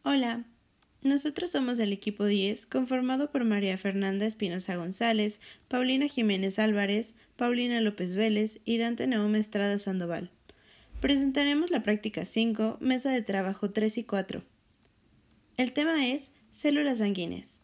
Hola, nosotros somos el equipo 10, conformado por María Fernanda Espinosa González, Paulina Jiménez Álvarez, Paulina López Vélez y Dante Naum Estrada Sandoval. Presentaremos la práctica 5, mesa de trabajo 3 y 4. El tema es células sanguíneas.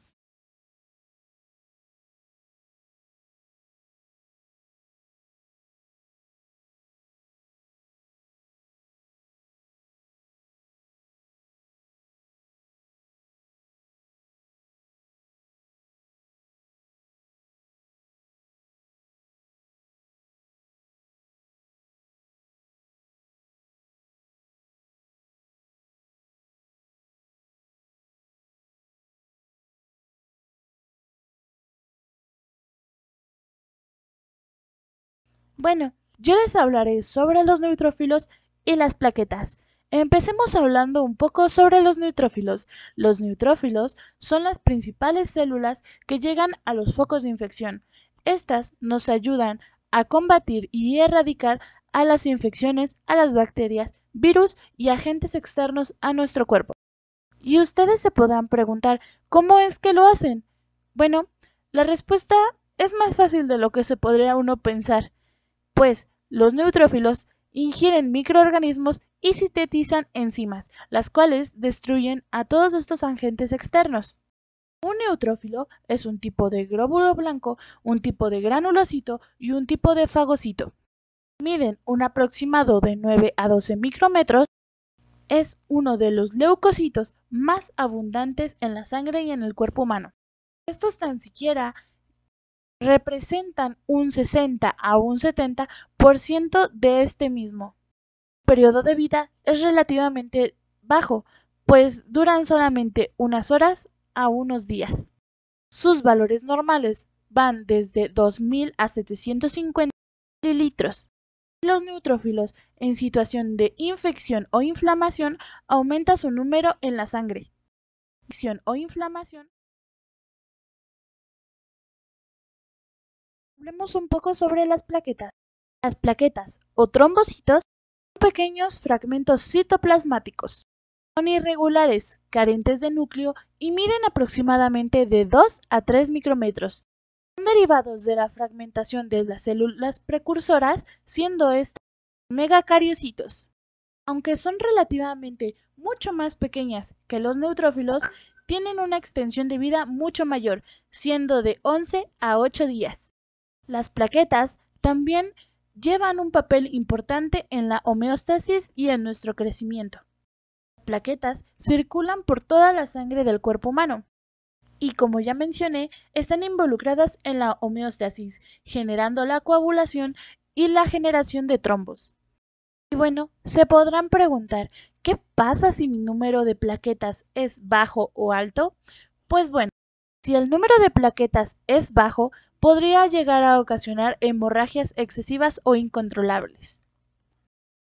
Bueno, yo les hablaré sobre los neutrófilos y las plaquetas. Empecemos hablando un poco sobre los neutrófilos. Los neutrófilos son las principales células que llegan a los focos de infección. Estas nos ayudan a combatir y erradicar a las infecciones, a las bacterias, virus y agentes externos a nuestro cuerpo. Y ustedes se podrán preguntar, ¿cómo es que lo hacen? Bueno, la respuesta es más fácil de lo que se podría uno pensar, pues los neutrófilos ingieren microorganismos y sintetizan enzimas, las cuales destruyen a todos estos agentes externos. Un neutrófilo es un tipo de glóbulo blanco, un tipo de granulocito y un tipo de fagocito. Miden un aproximado de 9 a 12 micrómetros. Es uno de los leucocitos más abundantes en la sangre y en el cuerpo humano. Estos tan siquiera representan un 60 a un 70% de este mismo. El periodo de vida es relativamente bajo, pues duran solamente unas horas a unos días. Sus valores normales van desde 2000 a 750 mililitros. Los neutrófilos en situación de infección o inflamación aumenta su número en la sangre. Infección o inflamación. Hablemos un poco sobre las plaquetas. Las plaquetas o trombocitos son pequeños fragmentos citoplasmáticos. Son irregulares, carentes de núcleo y miden aproximadamente de 2 a 3 micrómetros. Son derivados de la fragmentación de las células precursoras, siendo estas megacariocitos. Aunque son relativamente mucho más pequeñas que los neutrófilos, tienen una extensión de vida mucho mayor, siendo de 11 a 8 días. Las plaquetas también llevan un papel importante en la homeostasis y en nuestro crecimiento. Las plaquetas circulan por toda la sangre del cuerpo humano y, como ya mencioné, están involucradas en la homeostasis, generando la coagulación y la generación de trombos. Y bueno, se podrán preguntar, ¿qué pasa si mi número de plaquetas es bajo o alto? Pues bueno, si el número de plaquetas es bajo, podría llegar a ocasionar hemorragias excesivas o incontrolables.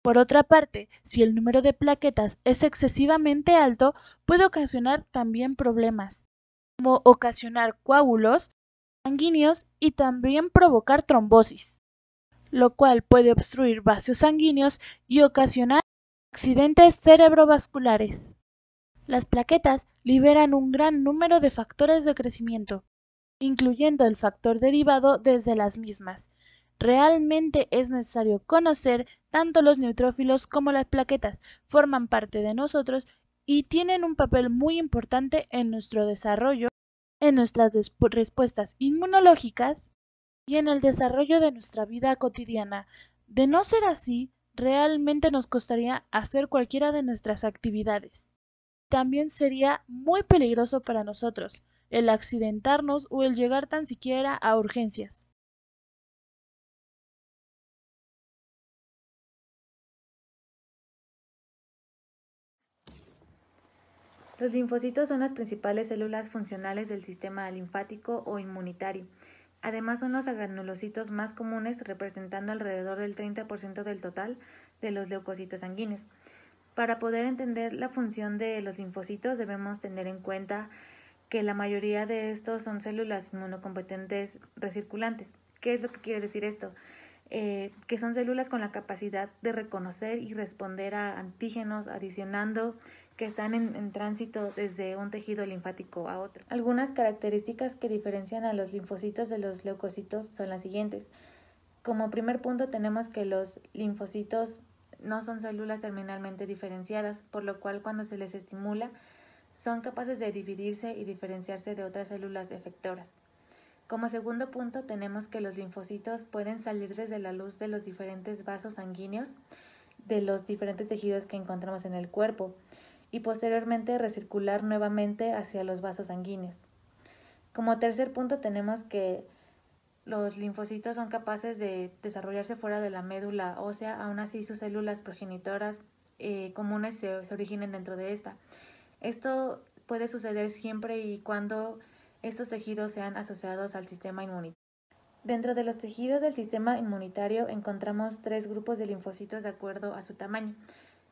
Por otra parte, si el número de plaquetas es excesivamente alto, puede ocasionar también problemas, como ocasionar coágulos sanguíneos y también provocar trombosis, lo cual puede obstruir vasos sanguíneos y ocasionar accidentes cerebrovasculares. Las plaquetas liberan un gran número de factores de crecimiento, incluyendo el factor derivado desde las mismas. Realmente es necesario conocer tanto los neutrófilos como las plaquetas, forman parte de nosotros y tienen un papel muy importante en nuestro desarrollo, en nuestras respuestas inmunológicas y en el desarrollo de nuestra vida cotidiana. De no ser así, realmente nos costaría hacer cualquiera de nuestras actividades. También sería muy peligroso para nosotros el accidentarnos o el llegar tan siquiera a urgencias. Los linfocitos son las principales células funcionales del sistema linfático o inmunitario. Además, son los granulocitos más comunes, representando alrededor del 30% del total de los leucocitos sanguíneos. Para poder entender la función de los linfocitos, debemos tener en cuenta que la mayoría de estos son células inmunocompetentes recirculantes. ¿Qué es lo que quiere decir esto? Que son células con la capacidad de reconocer y responder a antígenos, adicionando que están en tránsito desde un tejido linfático a otro. Algunas características que diferencian a los linfocitos de los leucocitos son las siguientes. Como primer punto tenemos que los linfocitos no son células terminalmente diferenciadas, por lo cual cuando se les estimula son capaces de dividirse y diferenciarse de otras células efectoras. Como segundo punto tenemos que los linfocitos pueden salir desde la luz de los diferentes vasos sanguíneos de los diferentes tejidos que encontramos en el cuerpo y posteriormente recircular nuevamente hacia los vasos sanguíneos. Como tercer punto tenemos que los linfocitos son capaces de desarrollarse fuera de la médula ósea, aún así sus células progenitoras comunes se originen dentro de esta. Esto puede suceder siempre y cuando estos tejidos sean asociados al sistema inmunitario. Dentro de los tejidos del sistema inmunitario encontramos 3 grupos de linfocitos de acuerdo a su tamaño.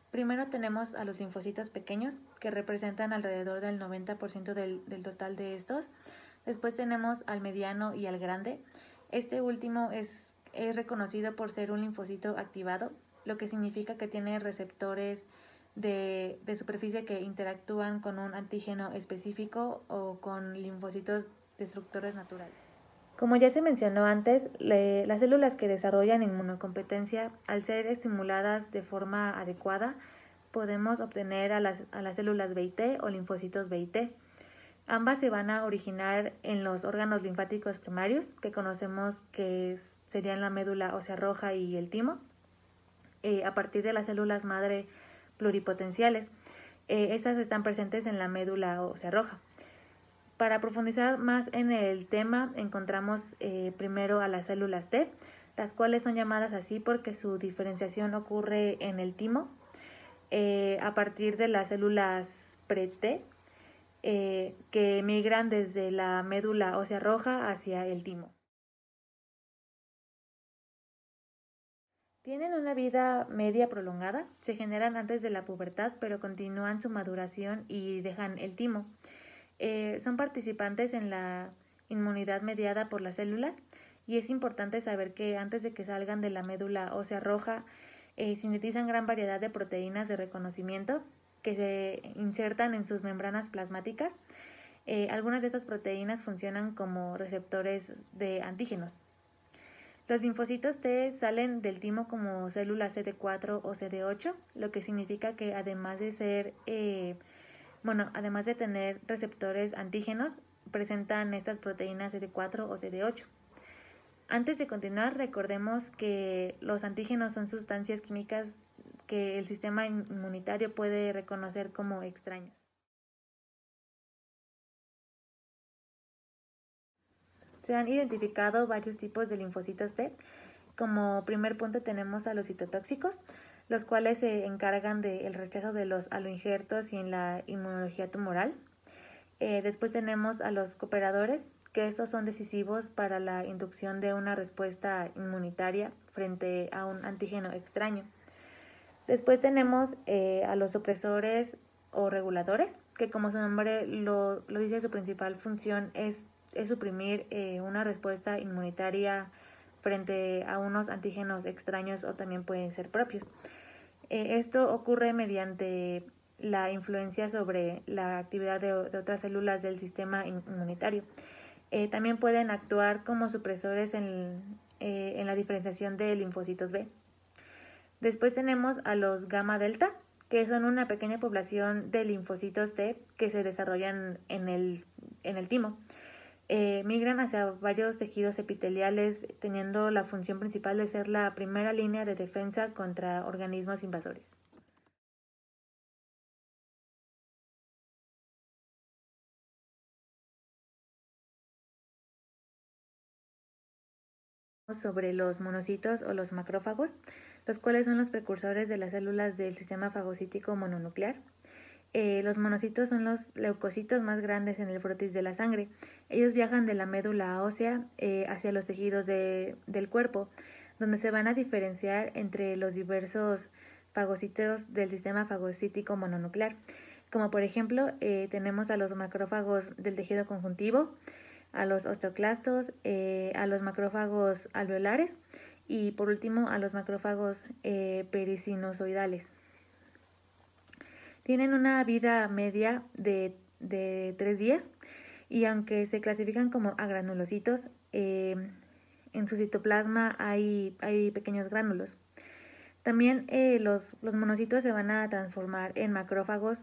Primero tenemos a los linfocitos pequeños, que representan alrededor del 90% del total de estos. Después tenemos al mediano y al grande. Este último es reconocido por ser un linfocito activado, lo que significa que tiene receptores de superficie que interactúan con un antígeno específico o con linfocitos destructores naturales. Como ya se mencionó antes, las células que desarrollan inmunocompetencia, al ser estimuladas de forma adecuada, podemos obtener a las células B y T o linfocitos B y T. Ambas se van a originar en los órganos linfáticos primarios, que conocemos que serían la médula ósea roja y el timo, a partir de las células madre pluripotenciales. Estas están presentes en la médula ósea roja. Para profundizar más en el tema, encontramos primero a las células T, las cuales son llamadas así porque su diferenciación ocurre en el timo, a partir de las células pre-T, que migran desde la médula ósea roja hacia el timo. Tienen una vida media prolongada, se generan antes de la pubertad, pero continúan su maduración y dejan el timo. Son participantes en la inmunidad mediada por las células y es importante saber que antes de que salgan de la médula ósea roja sintetizan gran variedad de proteínas de reconocimiento que se insertan en sus membranas plasmáticas. Algunas de estas proteínas funcionan como receptores de antígenos. Los linfocitos T salen del timo como células CD4 o CD8, lo que significa que además de tener receptores antígenos, presentan estas proteínas CD4 o CD8. Antes de continuar, recordemos que los antígenos son sustancias químicas que el sistema inmunitario puede reconocer como extraños. Se han identificado varios tipos de linfocitos T. Como primer punto tenemos a los citotóxicos, los cuales se encargan del rechazo de los aloinjertos y en la inmunología tumoral. Después tenemos a los cooperadores, que estos son decisivos para la inducción de una respuesta inmunitaria frente a un antígeno extraño. Después tenemos a los supresores o reguladores, que como su nombre lo dice, su principal función es suprimir una respuesta inmunitaria frente a unos antígenos extraños o también pueden ser propios. Esto ocurre mediante la influencia sobre la actividad de otras células del sistema inmunitario. También pueden actuar como supresores en la diferenciación de linfocitos B. Después tenemos a los gamma delta, que son una pequeña población de linfocitos T que se desarrollan en el timo. Migran hacia varios tejidos epiteliales, teniendo la función principal de ser la primera línea de defensa contra organismos invasores. Sobre los monocitos o los macrófagos, los cuales son los precursores de las células del sistema fagocítico mononuclear. Los monocitos son los leucocitos más grandes en el frotis de la sangre. Ellos viajan de la médula ósea hacia los tejidos del cuerpo, donde se van a diferenciar entre los diversos fagocitos del sistema fagocítico mononuclear. Como por ejemplo, tenemos a los macrófagos del tejido conjuntivo, a los osteoclastos, a los macrófagos alveolares y por último a los macrófagos perisinusoidales. Tienen una vida media de 3 días y aunque se clasifican como agranulocitos, en su citoplasma hay pequeños gránulos. También los monocitos se van a transformar en macrófagos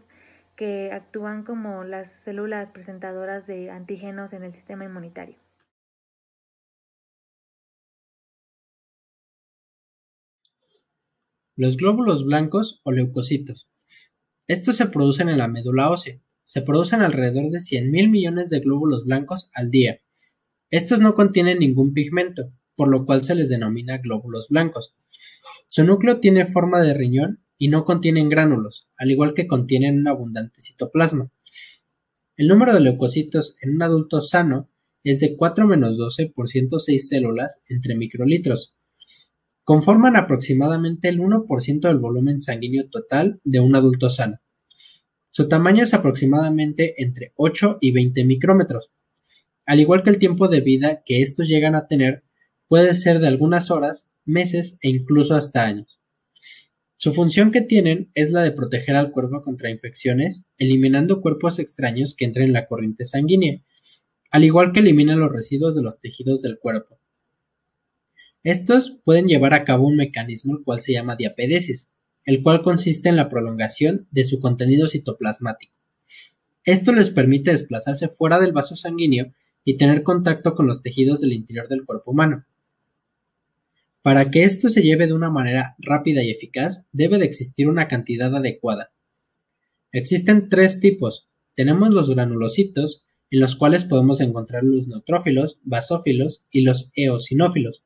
que actúan como las células presentadoras de antígenos en el sistema inmunitario. Los glóbulos blancos o leucocitos. Estos se producen en la médula ósea. Se producen alrededor de 100.000 millones de glóbulos blancos al día. Estos no contienen ningún pigmento, por lo cual se les denomina glóbulos blancos. Su núcleo tiene forma de riñón y no contienen gránulos, al igual que contienen un abundante citoplasma. El número de leucocitos en un adulto sano es de 4-12 por 106 células entre microlitros. Conforman aproximadamente el 1% del volumen sanguíneo total de un adulto sano. Su tamaño es aproximadamente entre 8 y 20 micrómetros. Al igual que el tiempo de vida que estos llegan a tener, puede ser de algunas horas, meses e incluso hasta años. Su función que tienen es la de proteger al cuerpo contra infecciones, eliminando cuerpos extraños que entren en la corriente sanguínea, al igual que eliminan los residuos de los tejidos del cuerpo. Estos pueden llevar a cabo un mecanismo el cual se llama diapedesis, el cual consiste en la prolongación de su contenido citoplasmático. Esto les permite desplazarse fuera del vaso sanguíneo y tener contacto con los tejidos del interior del cuerpo humano. Para que esto se lleve de una manera rápida y eficaz, debe de existir una cantidad adecuada. Existen 3 tipos. Tenemos los granulocitos, en los cuales podemos encontrar los neutrófilos, basófilos y los eosinófilos.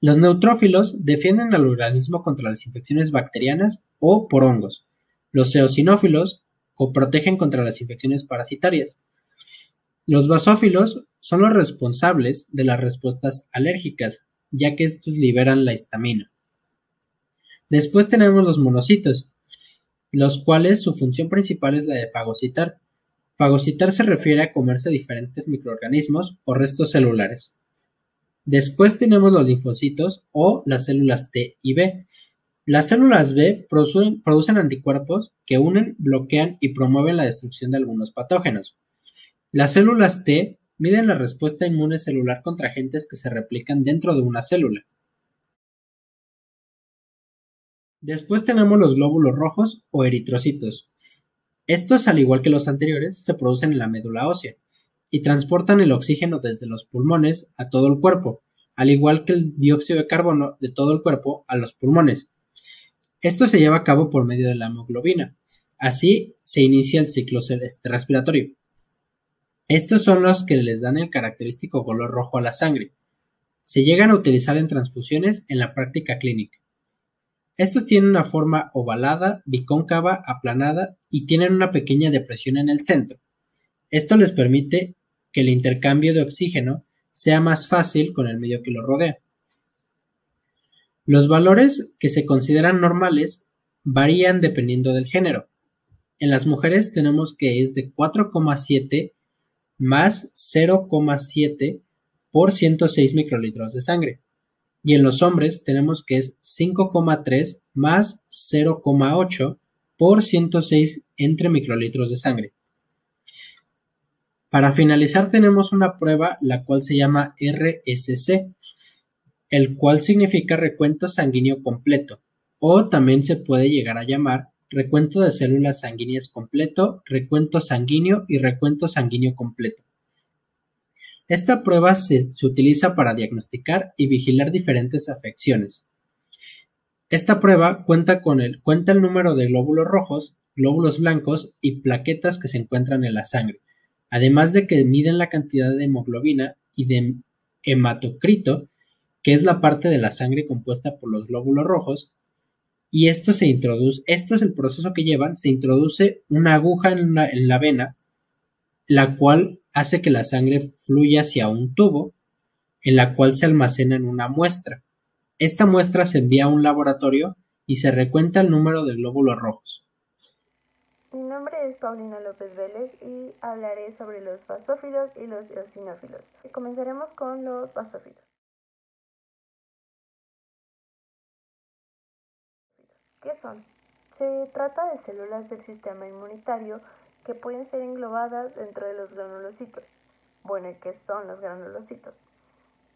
Los neutrófilos defienden al organismo contra las infecciones bacterianas o por hongos. Los eosinófilos protegen contra las infecciones parasitarias. Los basófilos son los responsables de las respuestas alérgicas, ya que estos liberan la histamina. Después tenemos los monocitos, los cuales su función principal es la de fagocitar. Fagocitar se refiere a comerse diferentes microorganismos o restos celulares. Después tenemos los linfocitos o las células T y B. Las células B producen anticuerpos que unen, bloquean y promueven la destrucción de algunos patógenos. Las células T miden la respuesta inmune celular contra agentes que se replican dentro de una célula. Después tenemos los glóbulos rojos o eritrocitos. Estos, al igual que los anteriores, se producen en la médula ósea y transportan el oxígeno desde los pulmones a todo el cuerpo, al igual que el dióxido de carbono de todo el cuerpo a los pulmones. Esto se lleva a cabo por medio de la hemoglobina. Así se inicia el ciclo respiratorio. Estos son los que les dan el característico color rojo a la sangre. Se llegan a utilizar en transfusiones en la práctica clínica. Estos tienen una forma ovalada, bicóncava, aplanada y tienen una pequeña depresión en el centro. Esto les permite que el intercambio de oxígeno sea más fácil con el medio que lo rodea. Los valores que se consideran normales varían dependiendo del género. En las mujeres tenemos que es de 4,7 más 0,7 por 106 microlitros de sangre. Y en los hombres tenemos que es 5,3 más 0,8 por 106 entre microlitros de sangre. Para finalizar tenemos una prueba la cual se llama RSC, el cual significa recuento sanguíneo completo, o también se puede llegar a llamar recuento de células sanguíneas completo, recuento sanguíneo y recuento sanguíneo completo. Esta prueba se utiliza para diagnosticar y vigilar diferentes afecciones. Esta prueba cuenta el número de glóbulos rojos, glóbulos blancos y plaquetas que se encuentran en la sangre, además de que miden la cantidad de hemoglobina y de hematocrito, que es la parte de la sangre compuesta por los glóbulos rojos, y esto es el proceso que llevan. Se introduce una aguja en la vena, la cual hace que la sangre fluya hacia un tubo, en la cual se almacena en una muestra. Esta muestra se envía a un laboratorio y se recuenta el número de glóbulos rojos. Mi nombre es Paulina López Vélez y hablaré sobre los basófilos y los eosinófilos. Comenzaremos con los basófilos. ¿Qué son? Se trata de células del sistema inmunitario que pueden ser englobadas dentro de los granulocitos. Bueno, ¿y qué son los granulocitos?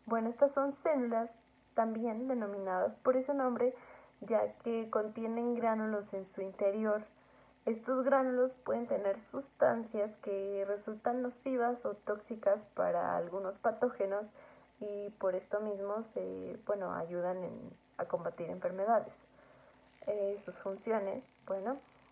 Bueno, estas son células también denominadas por ese nombre, ya que contienen gránulos en su interior. Estos gránulos pueden tener sustancias que resultan nocivas o tóxicas para algunos patógenos y por esto mismo ayudan a combatir enfermedades. Sus funciones,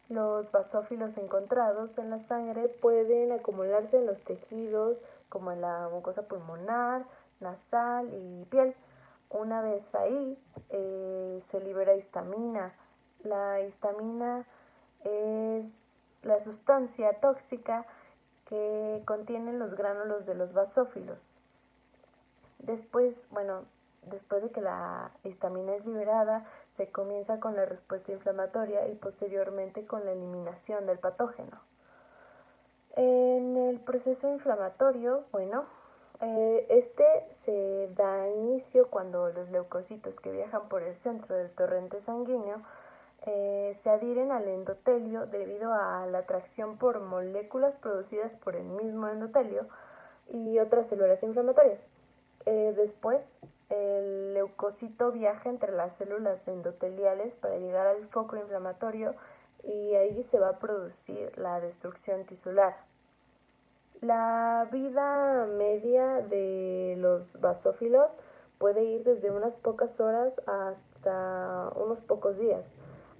los basófilos encontrados en la sangre pueden acumularse en los tejidos como en la mucosa pulmonar, nasal y piel. Una vez ahí se libera histamina. La histamina es la sustancia tóxica que contienen los gránulos de los basófilos. Después de que la histamina es liberada, se comienza con la respuesta inflamatoria y posteriormente con la eliminación del patógeno. En el proceso inflamatorio, este se da inicio cuando los leucocitos que viajan por el centro del torrente sanguíneo se adhieren al endotelio debido a la atracción por moléculas producidas por el mismo endotelio y otras células inflamatorias. Después, el leucocito viaja entre las células endoteliales para llegar al foco inflamatorio y ahí se va a producir la destrucción tisular. La vida media de los basófilos puede ir desde unas pocas horas hasta unos pocos días,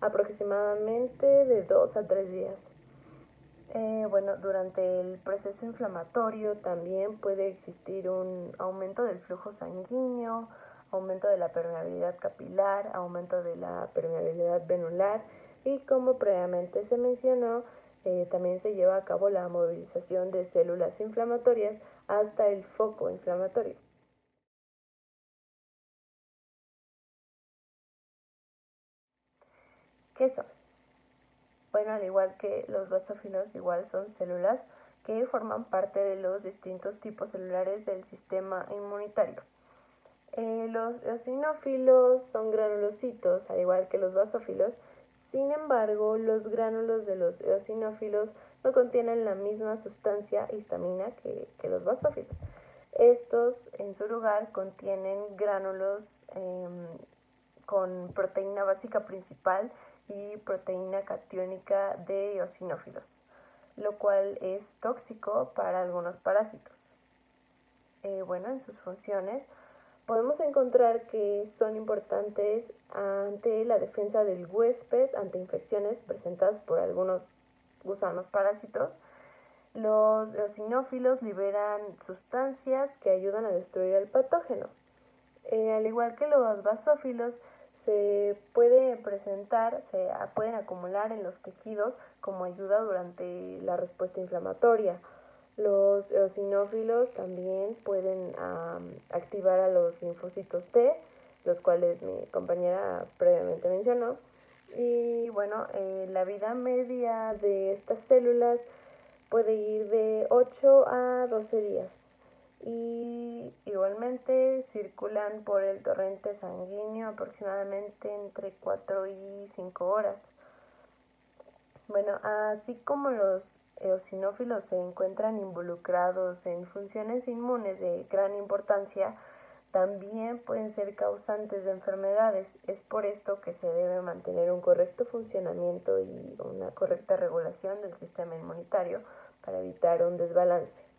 aproximadamente de 2 a 3 días. Durante el proceso inflamatorio también puede existir un aumento del flujo sanguíneo, aumento de la permeabilidad capilar, aumento de la permeabilidad venular y, como previamente se mencionó, también se lleva a cabo la movilización de células inflamatorias hasta el foco inflamatorio. ¿Qué son? Bueno, al igual que los basófilos, igual son células que forman parte de los distintos tipos celulares del sistema inmunitario. Los eosinófilos son granulocitos, al igual que los basófilos. Sin embargo, los gránulos de los eosinófilos no contienen la misma sustancia histamina que los basófilos. Estos, en su lugar, contienen gránulos con proteína básica principal y proteína catiónica de eosinófilos, lo cual es tóxico para algunos parásitos. En sus funciones podemos encontrar que son importantes ante la defensa del huésped ante infecciones presentadas por algunos gusanos parásitos. Los eosinófilos liberan sustancias que ayudan a destruir el patógeno. Al igual que los basófilos, se pueden acumular en los tejidos como ayuda durante la respuesta inflamatoria. Los eosinófilos también pueden activar a los linfocitos T, los cuales mi compañera previamente mencionó. Y la vida media de estas células puede ir de 8 a 12 días. Y igualmente circulan por el torrente sanguíneo aproximadamente entre 4 y 5 horas. Así como los eosinófilos se encuentran involucrados en funciones inmunes de gran importancia, también pueden ser causantes de enfermedades. Es por esto que se debe mantener un correcto funcionamiento y una correcta regulación del sistema inmunitario para evitar un desbalance.